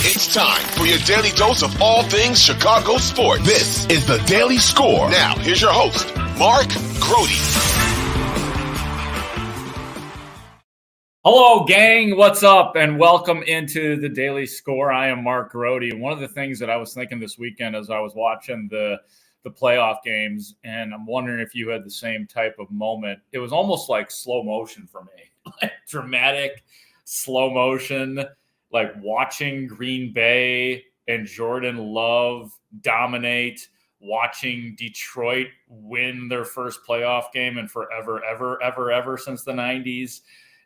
It's time for your daily dose of all things Chicago sports. This is the Daily Score. Now, here's your host, Mark Grote. Hello, gang. What's up? And welcome into the Daily Score. I am Mark Grote. And one of the things that I was thinking this weekend as I was watching the playoff games, and I'm wondering if you had the same type of moment. It was almost like slow motion for me, like dramatic slow motion, like watching Green Bay and Jordan Love dominate, watching Detroit win their first playoff game in forever, ever since the 90s.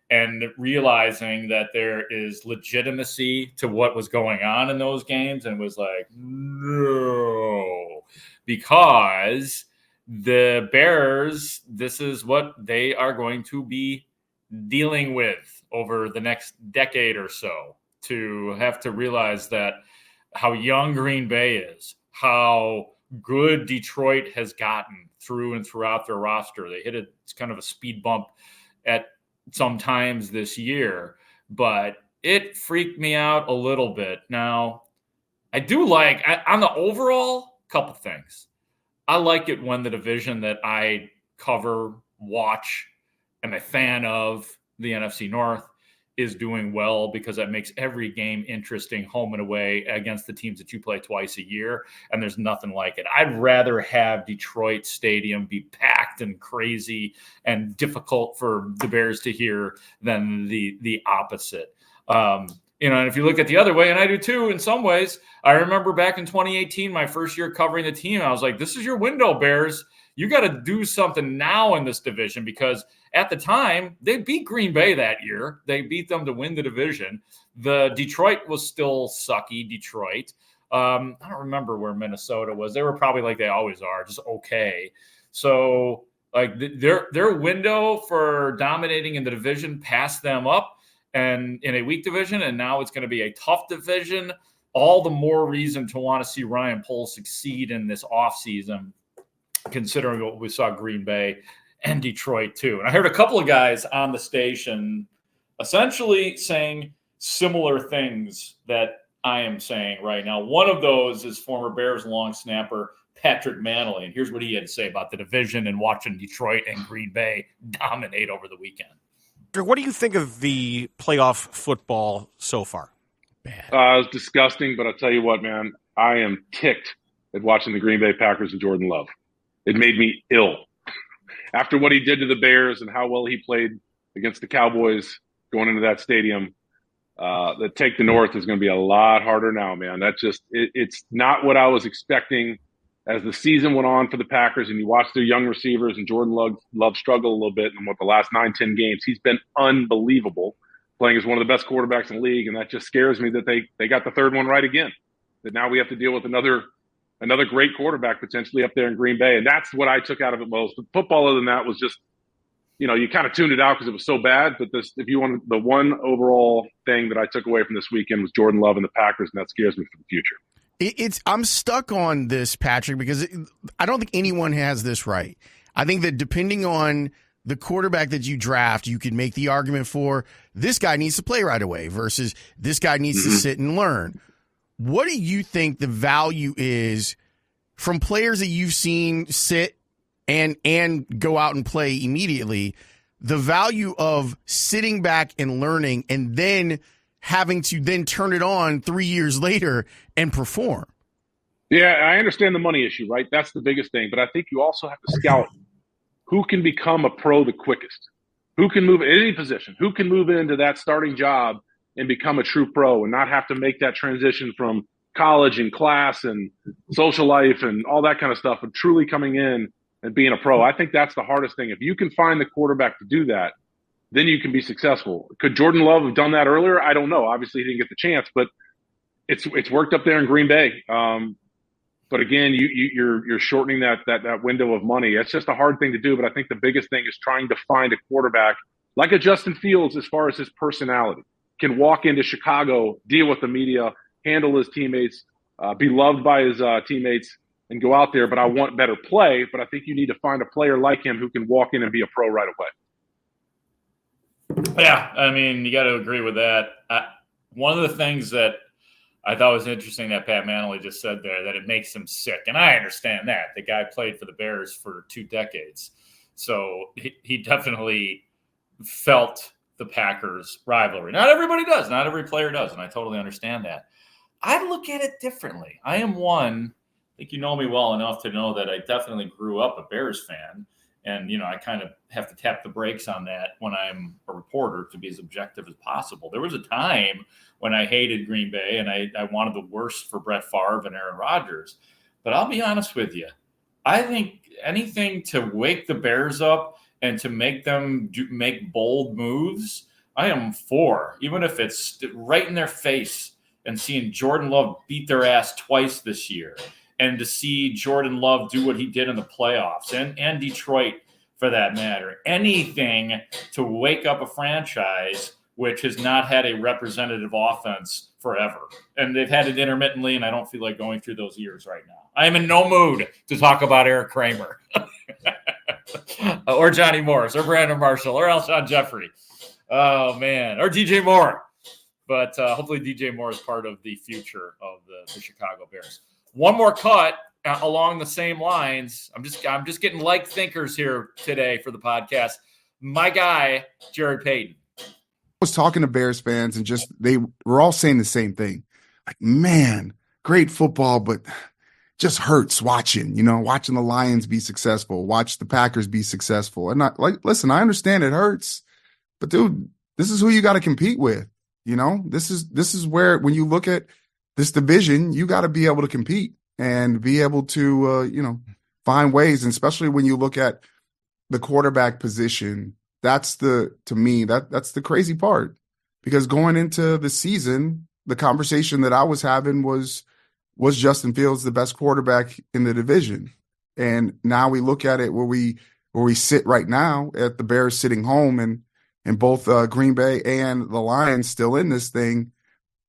And realizing that there is legitimacy to what was going on in those games, and was like, no, because the Bears, this is what they are going to be dealing with over the next decade or so, to have to realize that how young Green Bay is, how good Detroit has gotten through and throughout their roster. They hit it's kind of a speed bump at sometimes this year, but it freaked me out a little bit. Now, I do like, on the overall, couple things. I like it when the division that I cover, watch, am a fan of, the NFC North, is doing well, because that makes every game interesting home and away against the teams that you play twice a year, and there's nothing like it. I'd rather have Detroit Stadium be packed and crazy and difficult for the Bears to hear than the opposite. And if you look at the other way, and I do too in some ways, I remember back in 2018, my first year covering the team, I was like, this is your window, Bears. You got to do something now in this division, because at the time, they beat Green Bay that year. They beat them to win the division. The Detroit was still sucky, Detroit. I don't remember where Minnesota was. They were probably like they always are, just okay. So like their window for dominating in the division passed them up, and in a weak division, and now it's going to be a tough division. All the more reason to want to see Ryan Poles succeed in this offseason, considering what we saw Green Bay and Detroit too. And I heard a couple of guys on the station essentially saying similar things that I am saying right now. One of those is former Bears long snapper Patrick Manley. And here's what he had to say about the division and watching Detroit and Green Bay dominate over the weekend. What do you think of the playoff football so far? It was disgusting, but I'll tell you what, man, I am ticked at watching the Green Bay Packers and Jordan Love. It made me ill. After what he did to the Bears and how well he played against the Cowboys going into that stadium, the take the North is going to be a lot harder now, man. It's not what I was expecting as the season went on for the Packers, and you watch their young receivers and Jordan Love struggle a little bit in the last 9-10 games. He's been unbelievable, playing as one of the best quarterbacks in the league, and that just scares me that they got the third one right again, that now we have to deal with another great quarterback potentially up there in Green Bay. And that's what I took out of it most. But football, other than that, was just, you kind of tuned it out because it was so bad. But if you want, the one overall thing that I took away from this weekend was Jordan Love and the Packers, and that scares me for the future. I'm stuck on this, Patrick, because I don't think anyone has this right. I think that depending on the quarterback that you draft, you can make the argument for this guy needs to play right away versus this guy needs to sit and learn. What do you think the value is from players that you've seen sit and go out and play immediately, the value of sitting back and learning and then having to then turn it on 3 years later and perform? Yeah, I understand the money issue, right? That's the biggest thing. But I think you also have to scout who can become a pro the quickest, who can move at any position, who can move into that starting job and become a true pro and not have to make that transition from college and class and social life and all that kind of stuff, and truly coming in and being a pro. I think that's the hardest thing. If you can find the quarterback to do that, then you can be successful. Could Jordan Love have done that earlier? I don't know. Obviously, he didn't get the chance, but it's worked up there in Green Bay. But again, you're shortening that window of money. It's just a hard thing to do. But I think the biggest thing is trying to find a quarterback like a Justin Fields, as far as his personality, can walk into Chicago, deal with the media, handle his teammates, be loved by his teammates, and go out there. But I want better play. But I think you need to find a player like him who can walk in and be a pro right away. Yeah, I mean, you got to agree with that. One of the things that I thought it was interesting that Pat Manley just said there that it makes him sick. And I understand that. The guy played for the Bears for 2 decades. So he definitely felt the Packers rivalry. Not everybody does. Not every player does. And I totally understand that. I look at it differently. I am one, I think you know me well enough to know that I definitely grew up a Bears fan. And, I kind of have to tap the brakes on that when I'm a reporter to be as objective as possible. There was a time when I hated Green Bay and I wanted the worst for Brett Favre and Aaron Rodgers. But I'll be honest with you. I think anything to wake the Bears up and to make them make bold moves, I am for, even if it's right in their face, and seeing Jordan Love beat their ass twice this year, and to see Jordan Love do what he did in the playoffs and Detroit for that matter. Anything to wake up a franchise which has not had a representative offense forever. And they've had it intermittently, and I don't feel like going through those years right now. I am in no mood to talk about Eric Kramer or Johnny Morris or Brandon Marshall or Alshon Jeffrey. Oh, man. Or DJ Moore. But hopefully DJ Moore is part of the future of the Chicago Bears. One more cut along the same lines. I'm just getting like thinkers here today for the podcast. My guy, Jared Payton. I was talking to Bears fans, and just they were all saying the same thing. Like, man, great football, but just hurts watching the Lions be successful, watch the Packers be successful. And listen, I understand it hurts, but dude, this is who you got to compete with. This is where, when you look at this division, you got to be able to compete and be able to, find ways. And especially when you look at the quarterback position, that's the crazy part, because going into the season, the conversation that I was having was Justin Fields the best quarterback in the division? And now we look at it where we sit right now at the Bears sitting home and both Green Bay and the Lions still in this thing.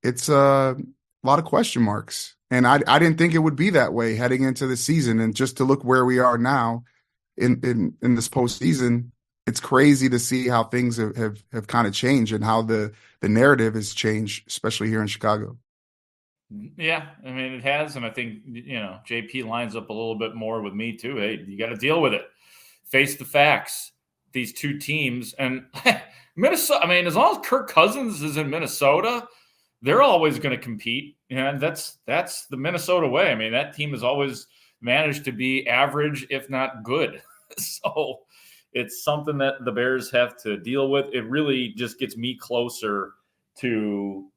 It's a lot of question marks. And I didn't think it would be that way heading into the season. And just to look where we are now in this postseason, it's crazy to see how things have kind of changed and how the narrative has changed, especially here in Chicago. Yeah, I mean, it has. And I think, JP lines up a little bit more with me too. Hey, you got to deal with it. Face the facts. These two teams, and Minnesota, I mean, as long as Kirk Cousins is in Minnesota, they're always going to compete. And that's the Minnesota way. I mean, that team has always managed to be average, if not good. So it's something that the Bears have to deal with. It really just gets me closer to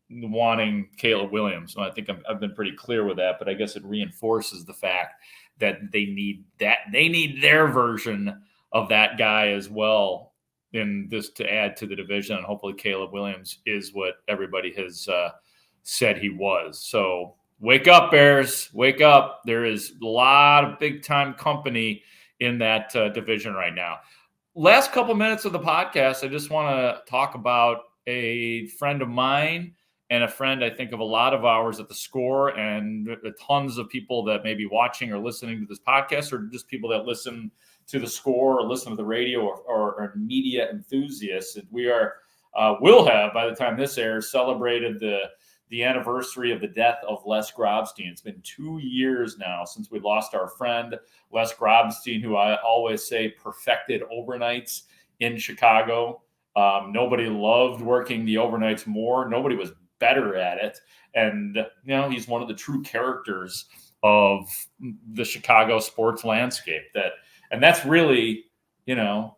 wanting Caleb Williams. And I think I've been pretty clear with that, but I guess it reinforces the fact that they need their version of that guy as well in this to add to the division. And hopefully Caleb Williams is what everybody has said he was. So wake up, Bears, wake up. There is a lot of big time company in that division right now. Last couple minutes of the podcast, I just want to talk about a friend of mine and a friend, I think, of a lot of ours at the Score, and tons of people that may be watching or listening to this podcast, or just people that listen to the Score or listen to the radio or media enthusiasts. And we will have, by the time this airs, celebrated the anniversary of the death of Les Grobstein. It's been 2 years now since we lost our friend Les Grobstein, who I always say perfected overnights in Chicago. Nobody loved working the overnights more. Nobody was better at it. And, he's one of the true characters of the Chicago sports landscape. And that's really, I'm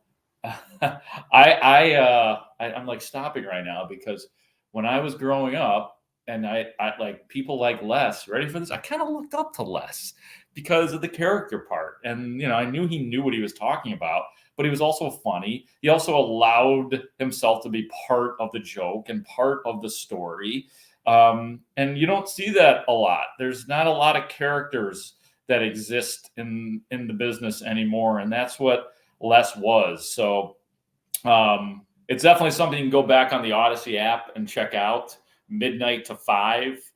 like stopping right now, because when I was growing up and I like people like Les, ready for this? I kind of looked up to Les because of the character part. And, I knew he knew what he was talking about, but he was also funny. He also allowed himself to be part of the joke and part of the story. And you don't see that a lot. There's not a lot of characters that exist in the business anymore. And that's what Les was. So it's definitely something you can go back on the Odyssey app and check out. Midnight to 5.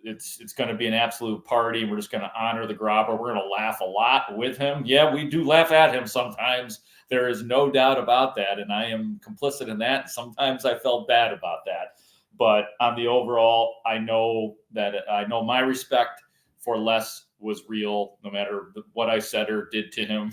It's going to be an absolute party. We're just going to honor the Grobber. We're going to laugh a lot with him. Yeah, we do laugh at him sometimes. There is no doubt about that. And I am complicit in that. Sometimes I felt bad about that. But on the overall, I know my respect for Les was real, no matter what I said or did to him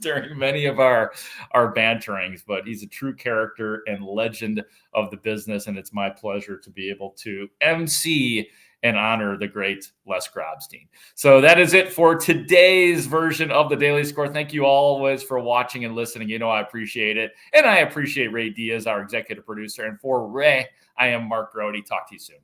during many of our banterings. But he's a true character and legend of the business, and it's my pleasure to be able to MC and honor the great Les Grobstein. So that is it for today's version of the Daily Score. Thank you always for watching and listening. You know I appreciate it, and I appreciate Ray Diaz, our executive producer. And for Ray, I am Mark Grote. Talk to you soon.